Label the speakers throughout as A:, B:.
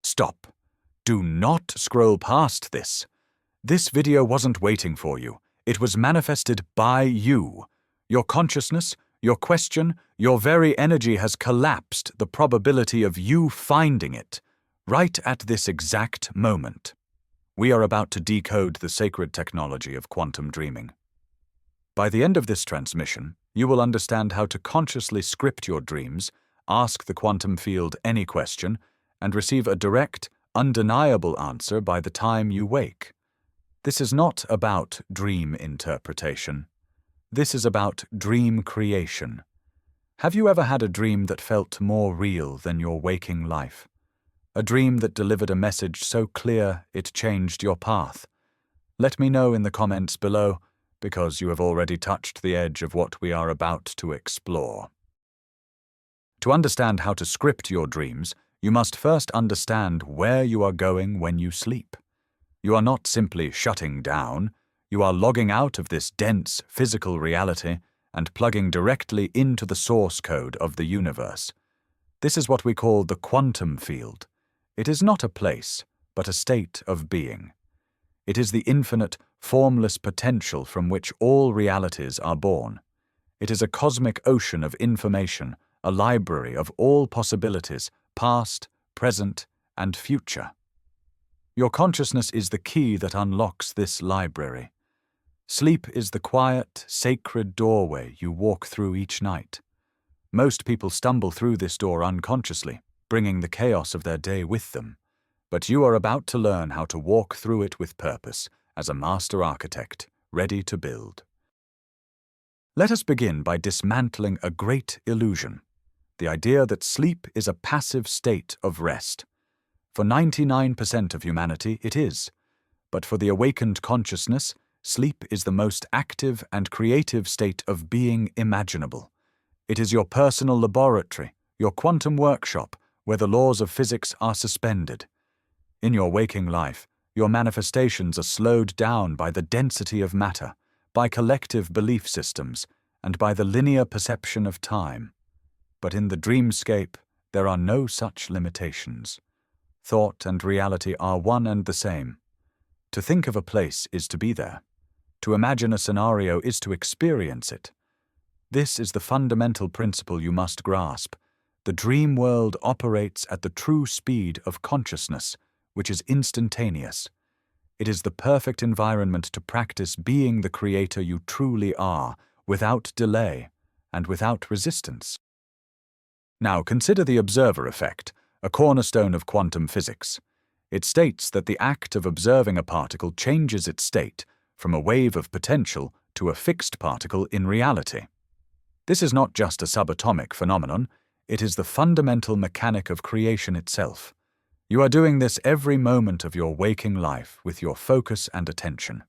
A: Stop. Do not scroll past this. This video wasn't waiting for you. It was manifested by you. Your consciousness, your question, your very energy has collapsed the probability of you finding it right at this exact moment. We are about to decode the sacred technology of quantum dreaming. By the end of this transmission, you will understand how to consciously script your dreams, ask the quantum field any question, and receive a direct, undeniable answer by the time you wake. This is not about dream interpretation. This is about dream creation. Have you ever had a dream that felt more real than your waking life? A dream that delivered a message so clear it changed your path? Let me know in the comments below, because you have already touched the edge of what we are about to explore. To understand how to script your dreams, you must first understand where you are going when you sleep. You are not simply shutting down, you are logging out of this dense physical reality and plugging directly into the source code of the universe. This is what we call the quantum field. It is not a place, but a state of being. It is the infinite, formless potential from which all realities are born. It is a cosmic ocean of information, a library of all possibilities, past, present, and future. Your consciousness is the key that unlocks this library. Sleep is the quiet, sacred doorway you walk through each night. Most people stumble through this door unconsciously, bringing the chaos of their day with them. But you are about to learn how to walk through it with purpose, as a master architect, ready to build. Let us begin by dismantling a great illusion, the idea that sleep is a passive state of rest. For 99% of humanity, it is. But for the awakened consciousness, sleep is the most active and creative state of being imaginable. It is your personal laboratory, your quantum workshop, where the laws of physics are suspended. In your waking life, your manifestations are slowed down by the density of matter, by collective belief systems, and by the linear perception of time. But in the dreamscape, there are no such limitations. Thought and reality are one and the same. To think of a place is to be there. To imagine a scenario is to experience it. This is the fundamental principle you must grasp. The dream world operates at the true speed of consciousness, which is instantaneous. It is the perfect environment to practice being the creator you truly are, without delay and without resistance. Now consider the observer effect, a cornerstone of quantum physics. It states that the act of observing a particle changes its state from a wave of potential to a fixed particle in reality. This is not just a subatomic phenomenon, it is the fundamental mechanic of creation itself. You are doing this every moment of your waking life with your focus and attention.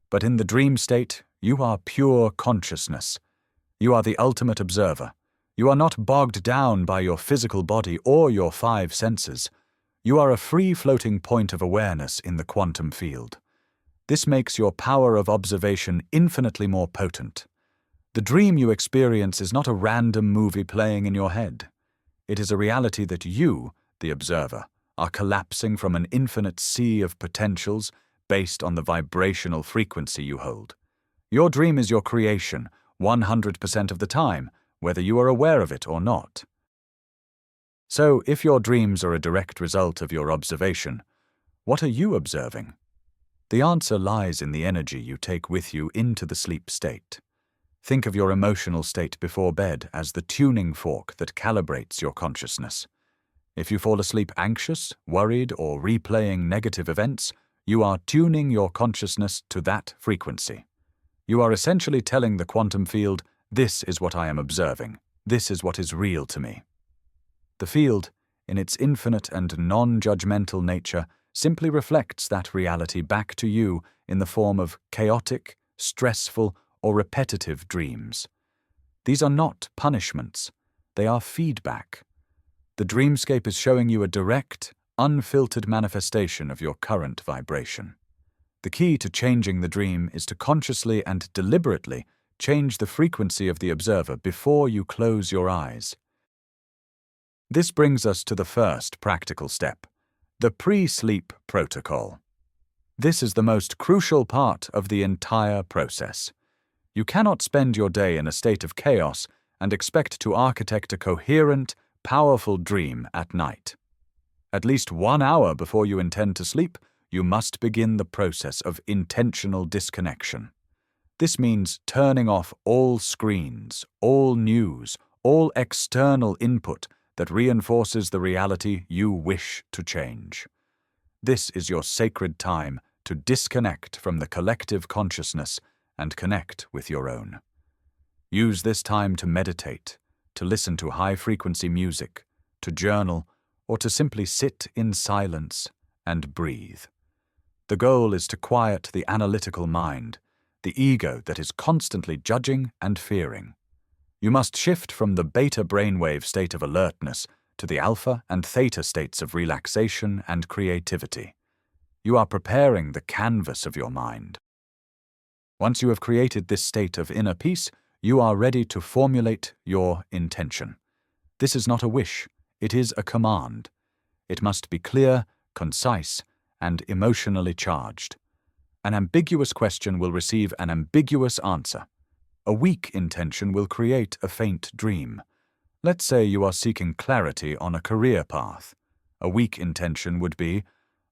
A: But in the dream state, you are pure consciousness. You are the ultimate observer. You are not bogged down by your physical body or your five senses. You are a free-floating point of awareness in the quantum field. This makes your power of observation infinitely more potent. The dream you experience is not a random movie playing in your head. It is a reality that you, the observer, are collapsing from an infinite sea of potentials based on the vibrational frequency you hold. Your dream is your creation 100% of the time, whether you are aware of it or not. So, if your dreams are a direct result of your observation, what are you observing? The answer lies in the energy you take with you into the sleep state. Think of your emotional state before bed as the tuning fork that calibrates your consciousness. If you fall asleep anxious, worried, or replaying negative events, you are tuning your consciousness to that frequency. You are essentially telling the quantum field, this is what I am observing. This is what is real to me. The field, in its infinite and non-judgmental nature, simply reflects that reality back to you in the form of chaotic, stressful, or repetitive dreams. These are not punishments. They are feedback. The dreamscape is showing you a direct, unfiltered manifestation of your current vibration. The key to changing the dream is to consciously and deliberately change the frequency of the observer before you close your eyes. This brings us to the first practical step, The pre-sleep protocol. This is the most crucial part of the entire process. You cannot spend your day in a state of chaos and expect to architect a coherent, powerful dream at night. At least 1 hour before you intend to sleep, you must begin the process of intentional disconnection. This means turning off all screens, all news, all external input that reinforces the reality you wish to change. This is your sacred time to disconnect from the collective consciousness and connect with your own. Use this time to meditate, to listen to high-frequency music, to journal, or to simply sit in silence and breathe. The goal is to quiet the analytical mind, the ego that is constantly judging and fearing. You must shift from the beta brainwave state of alertness to the alpha and theta states of relaxation and creativity. You are preparing the canvas of your mind. Once you have created this state of inner peace, you are ready to formulate your intention. This is not a wish, it is a command. It must be clear, concise, and emotionally charged. An ambiguous question will receive an ambiguous answer. A weak intention will create a faint dream. Let's say you are seeking clarity on a career path. A weak intention would be,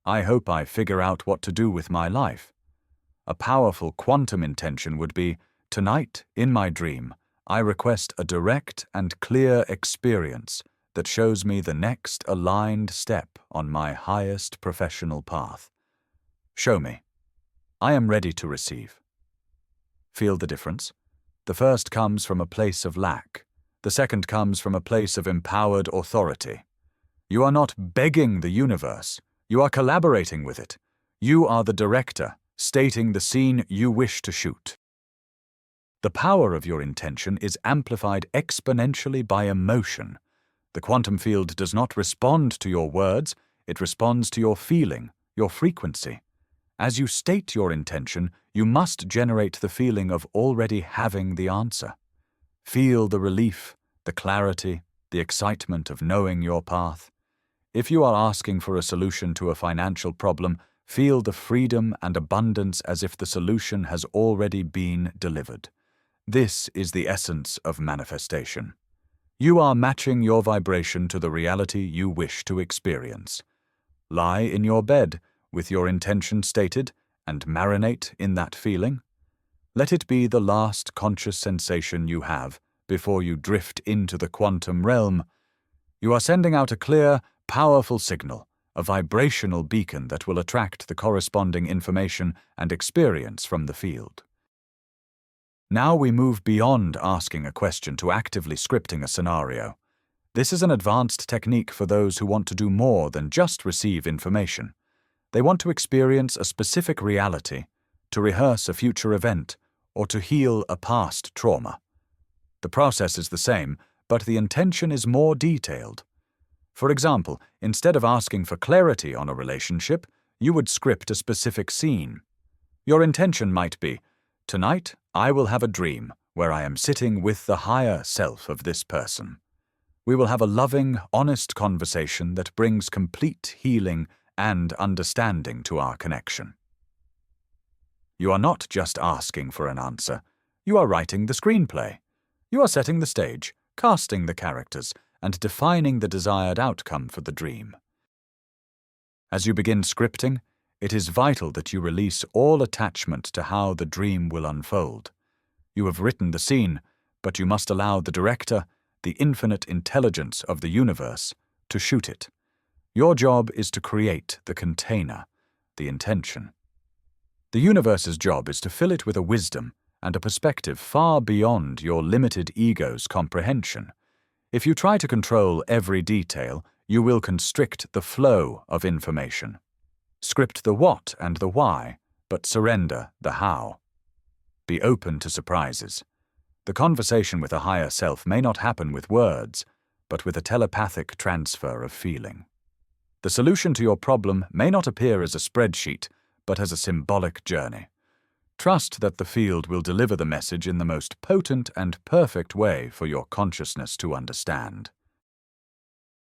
A: I hope I figure out what to do with my life. A powerful quantum intention would be, tonight, in my dream, I request a direct and clear experience that shows me the next aligned step on my highest professional path. Show me. I am ready to receive. Feel the difference? The first comes from a place of lack. The second comes from a place of empowered authority. You are not begging the universe. You are collaborating with it. You are the director, stating the scene you wish to shoot. The power of your intention is amplified exponentially by emotion. The quantum field does not respond to your words, it responds to your feeling, your frequency. As you state your intention, you must generate the feeling of already having the answer. Feel the relief, the clarity, the excitement of knowing your path. If you are asking for a solution to a financial problem, feel the freedom and abundance as if the solution has already been delivered. This is the essence of manifestation. You are matching your vibration to the reality you wish to experience. Lie in your bed with your intention stated and marinate in that feeling. Let it be the last conscious sensation you have before you drift into the quantum realm. You are sending out a clear, powerful signal, a vibrational beacon that will attract the corresponding information and experience from the field. Now we move beyond asking a question to actively scripting a scenario. This is an advanced technique for those who want to do more than just receive information. They want to experience a specific reality, to rehearse a future event, or to heal a past trauma. The process is the same, but the intention is more detailed. For example, instead of asking for clarity on a relationship, you would script a specific scene. Your intention might be, tonight I will have a dream where I am sitting with the higher self of this person. We will have a loving, honest conversation that brings complete healing and understanding to our connection. You are not just asking for an answer, you are writing the screenplay. You are setting the stage, casting the characters, and defining the desired outcome for the dream. As you begin scripting, it is vital that you release all attachment to how the dream will unfold. You have written the scene, but you must allow the director, the infinite intelligence of the universe, to shoot it. Your job is to create the container, the intention. The universe's job is to fill it with a wisdom and a perspective far beyond your limited ego's comprehension. If you try to control every detail, you will constrict the flow of information. Script the what and the why, but surrender the how. Be open to surprises. The conversation with a higher self may not happen with words, but with a telepathic transfer of feeling. The solution to your problem may not appear as a spreadsheet, but as a symbolic journey. Trust that the field will deliver the message in the most potent and perfect way for your consciousness to understand.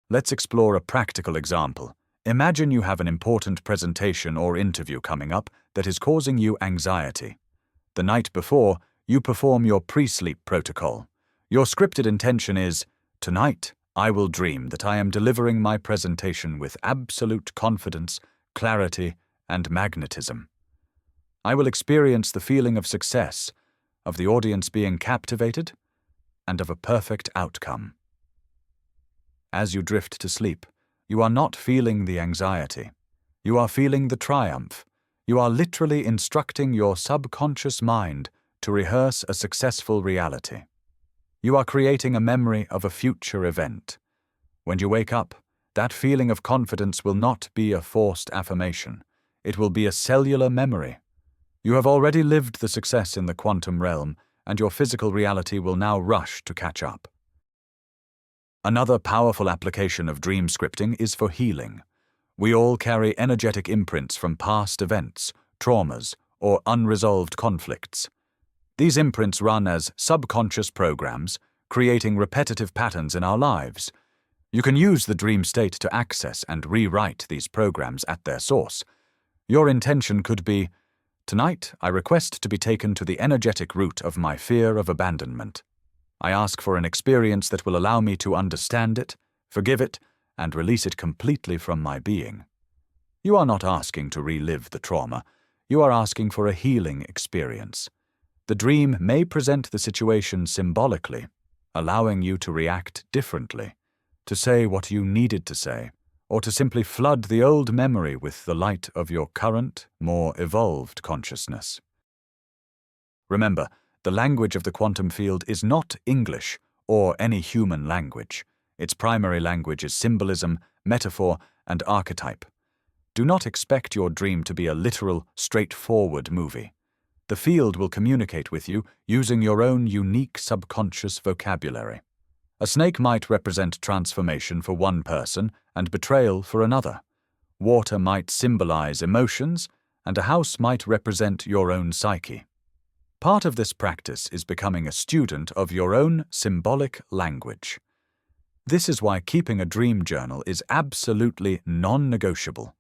A: Let's explore a practical example. Imagine you have an important presentation or interview coming up that is causing you anxiety. The night before, you perform your pre-sleep protocol. Your scripted intention is, "Tonight, I will dream that I am delivering my presentation with absolute confidence, clarity, and magnetism. I will experience the feeling of success, of the audience being captivated, and of a perfect outcome." As you drift to sleep, you are not feeling the anxiety. You are feeling the triumph. You are literally instructing your subconscious mind to rehearse a successful reality. You are creating a memory of a future event. When you wake up, that feeling of confidence will not be a forced affirmation. It will be a cellular memory. You have already lived the success in the quantum realm, and your physical reality will now rush to catch up. Another powerful application of dream scripting is for healing. We all carry energetic imprints from past events, traumas, or unresolved conflicts. These imprints run as subconscious programs, creating repetitive patterns in our lives. You can use the dream state to access and rewrite these programs at their source. Your intention could be, "Tonight, I request to be taken to the energetic root of my fear of abandonment. I ask for an experience that will allow me to understand it, forgive it, and release it completely from my being." You are not asking to relive the trauma. You are asking for a healing experience. The dream may present the situation symbolically, allowing you to react differently, to say what you needed to say, or to simply flood the old memory with the light of your current, more evolved consciousness. Remember, the language of the quantum field is not English or any human language. Its primary language is symbolism, metaphor, and archetype. Do not expect your dream to be a literal, straightforward movie. The field will communicate with you using your own unique subconscious vocabulary. A snake might represent transformation for one person and betrayal for another. Water might symbolize emotions, and a house might represent your own psyche. Part of this practice is becoming a student of your own symbolic language. This is why keeping a dream journal is absolutely non-negotiable.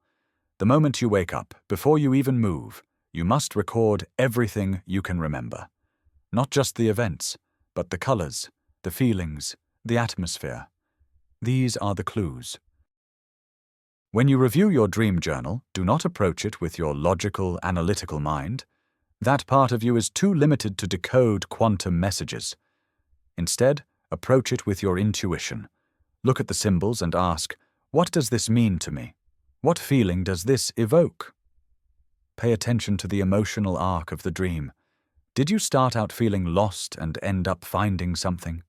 A: The moment you wake up, before you even move, you must record everything you can remember. Not just the events, but the colors, the feelings, the atmosphere. These are the clues. When you review your dream journal, do not approach it with your logical, analytical mind. That part of you is too limited to decode quantum messages. Instead, approach it with your intuition. Look at the symbols and ask, "What does this mean to me? What feeling does this evoke?" Pay attention to the emotional arc of the dream. Did you start out feeling lost and end up finding something?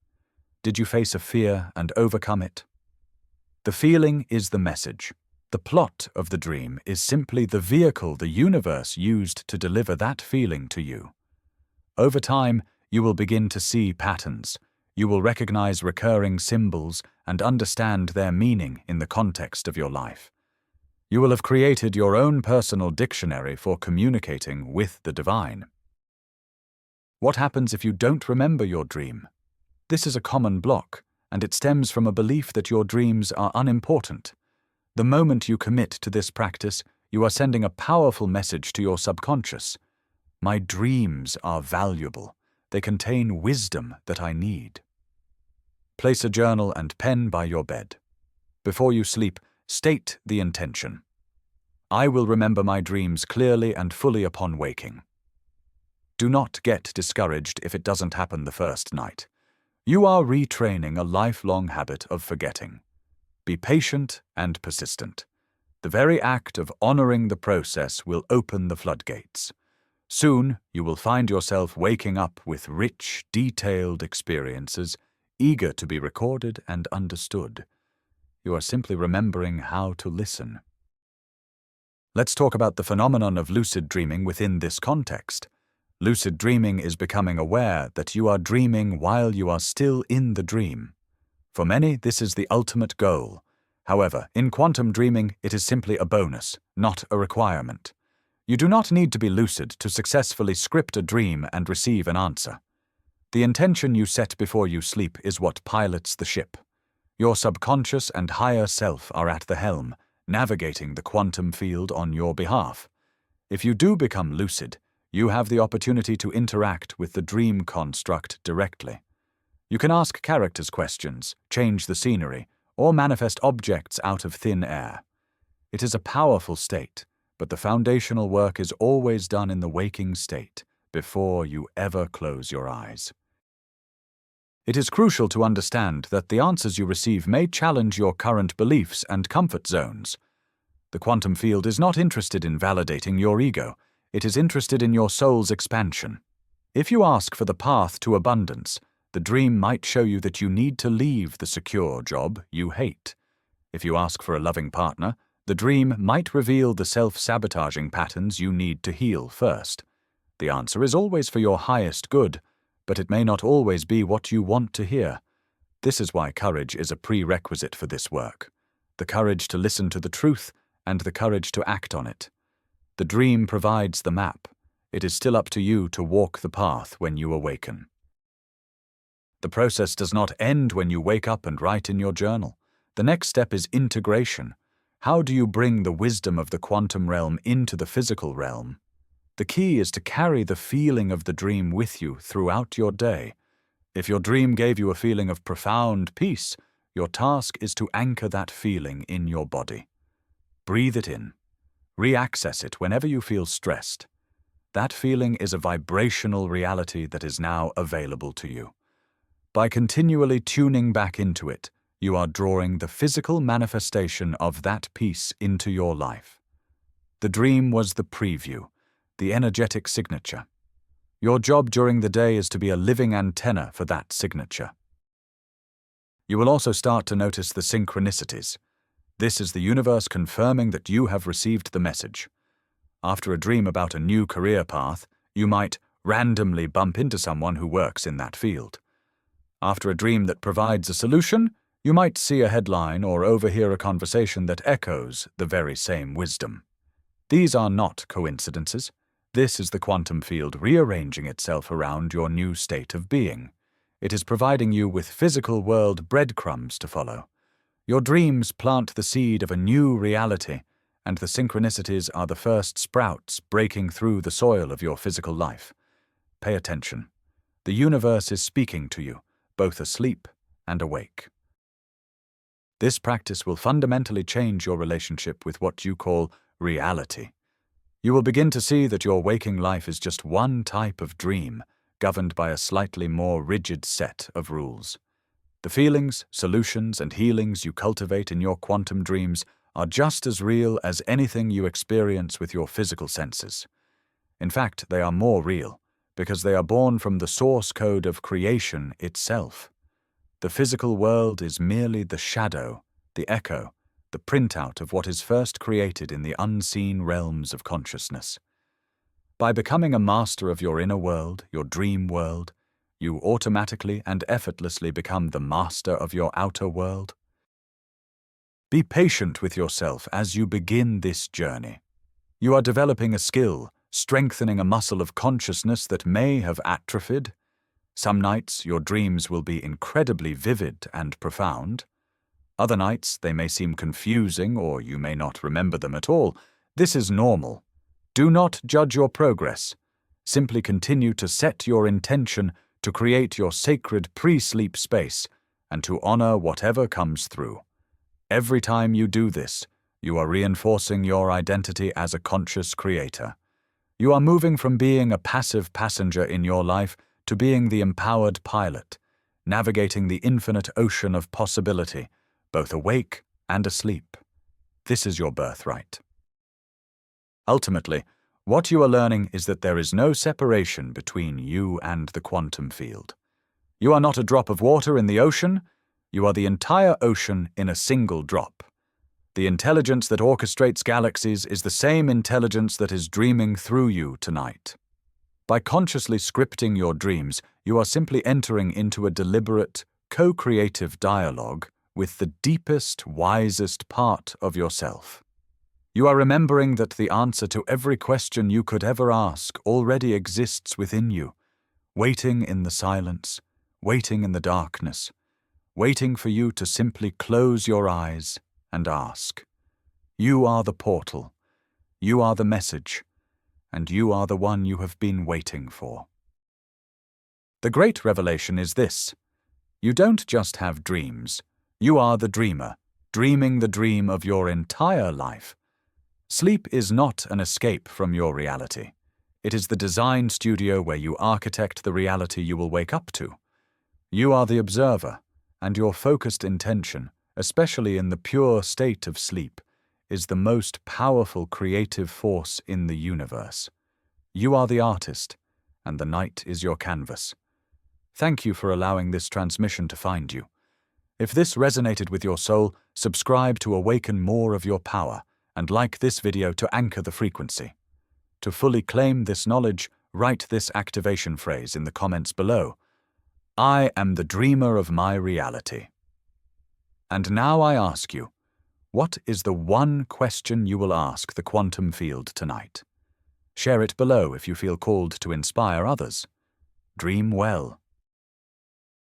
A: Did you face a fear and overcome it? The feeling is the message. The plot of the dream is simply the vehicle the universe used to deliver that feeling to you. Over time, you will begin to see patterns. You will recognize recurring symbols and understand their meaning in the context of your life. You will have created your own personal dictionary for communicating with the divine. What happens if you don't remember your dream? This is a common block, and it stems from a belief that your dreams are unimportant. The moment you commit to this practice, you are sending a powerful message to your subconscious. My dreams are valuable. They contain wisdom that I need. Place a journal and pen by your bed. Before you sleep, state the intention. I will remember my dreams clearly and fully upon waking. Do not get discouraged if it doesn't happen the first night. You are retraining a lifelong habit of forgetting. Be patient and persistent. The very act of honoring the process will open the floodgates. Soon, you will find yourself waking up with rich, detailed experiences, eager to be recorded and understood. You are simply remembering how to listen. Let's talk about the phenomenon of lucid dreaming within this context. Lucid dreaming is becoming aware that you are dreaming while you are still in the dream. For many, this is the ultimate goal. However, in quantum dreaming, it is simply a bonus, not a requirement. You do not need to be lucid to successfully script a dream and receive an answer. The intention you set before you sleep is what pilots the ship. Your subconscious and higher self are at the helm, navigating the quantum field on your behalf. If you do become lucid, you have the opportunity to interact with the dream construct directly. You can ask characters questions, change the scenery, or manifest objects out of thin air. It is a powerful state, but the foundational work is always done in the waking state, before you ever close your eyes. It is crucial to understand that the answers you receive may challenge your current beliefs and comfort zones. The quantum field is not interested in validating your ego. It is interested in your soul's expansion. If you ask for the path to abundance, the dream might show you that you need to leave the secure job you hate. If you ask for a loving partner, the dream might reveal the self-sabotaging patterns you need to heal first. The answer is always for your highest good, but it may not always be what you want to hear. This is why courage is a prerequisite for this work. The courage to listen to the truth and the courage to act on it. The dream provides the map. It is still up to you to walk the path when you awaken. The process does not end when you wake up and write in your journal. The next step is integration. How do you bring the wisdom of the quantum realm into the physical realm? The key is to carry the feeling of the dream with you throughout your day. If your dream gave you a feeling of profound peace, your task is to anchor that feeling in your body. Breathe it in. Re-access it whenever you feel stressed. That feeling is a vibrational reality that is now available to you. By continually tuning back into it, you are drawing the physical manifestation of that peace into your life. The dream was the preview, the energetic signature. Your job during the day is to be a living antenna for that signature. You will also start to notice the synchronicities. This is the universe confirming that you have received the message. After a dream about a new career path, you might randomly bump into someone who works in that field. After a dream that provides a solution, you might see a headline or overhear a conversation that echoes the very same wisdom. These are not coincidences. This is the quantum field rearranging itself around your new state of being. It is providing you with physical world breadcrumbs to follow. Your dreams plant the seed of a new reality, and the synchronicities are the first sprouts breaking through the soil of your physical life. Pay attention. The universe is speaking to you, both asleep and awake. This practice will fundamentally change your relationship with what you call reality. You will begin to see that your waking life is just one type of dream, governed by a slightly more rigid set of rules. The feelings, solutions, and healings you cultivate in your quantum dreams are just as real as anything you experience with your physical senses. In fact, they are more real, because they are born from the source code of creation itself. The physical world is merely the shadow, the echo, the printout of what is first created in the unseen realms of consciousness. By becoming a master of your inner world, your dream world, you automatically and effortlessly become the master of your outer world. Be patient with yourself as you begin this journey. You are developing a skill, strengthening a muscle of consciousness that may have atrophied. Some nights your dreams will be incredibly vivid and profound. Other nights they may seem confusing or you may not remember them at all. This is normal. Do not judge your progress. Simply continue to set your intention to create your sacred pre-sleep space and to honor whatever comes through. Every time you do this, you are reinforcing your identity as a conscious creator. You are moving from being a passive passenger in your life to being the empowered pilot, navigating the infinite ocean of possibility, both awake and asleep. This is your birthright. Ultimately, what you are learning is that there is no separation between you and the quantum field. You are not a drop of water in the ocean, you are the entire ocean in a single drop. The intelligence that orchestrates galaxies is the same intelligence that is dreaming through you tonight. By consciously scripting your dreams, you are simply entering into a deliberate, co-creative dialogue with the deepest, wisest part of yourself. You are remembering that the answer to every question you could ever ask already exists within you, waiting in the silence, waiting in the darkness, waiting for you to simply close your eyes and ask. You are the portal. You are the message. And you are the one you have been waiting for. The great revelation is this. You don't just have dreams. You are the dreamer, dreaming the dream of your entire life. Sleep is not an escape from your reality. It is the design studio where you architect the reality you will wake up to. You are the observer, and your focused intention, especially in the pure state of sleep, is the most powerful creative force in the universe. You are the artist, and the night is your canvas. Thank you for allowing this transmission to find you. If this resonated with your soul, subscribe to awaken more of your power, and like this video to anchor the frequency. To fully claim this knowledge, write this activation phrase in the comments below. I am the dreamer of my reality. And now I ask you, what is the one question you will ask the quantum field tonight? Share it below if you feel called to inspire others. Dream well.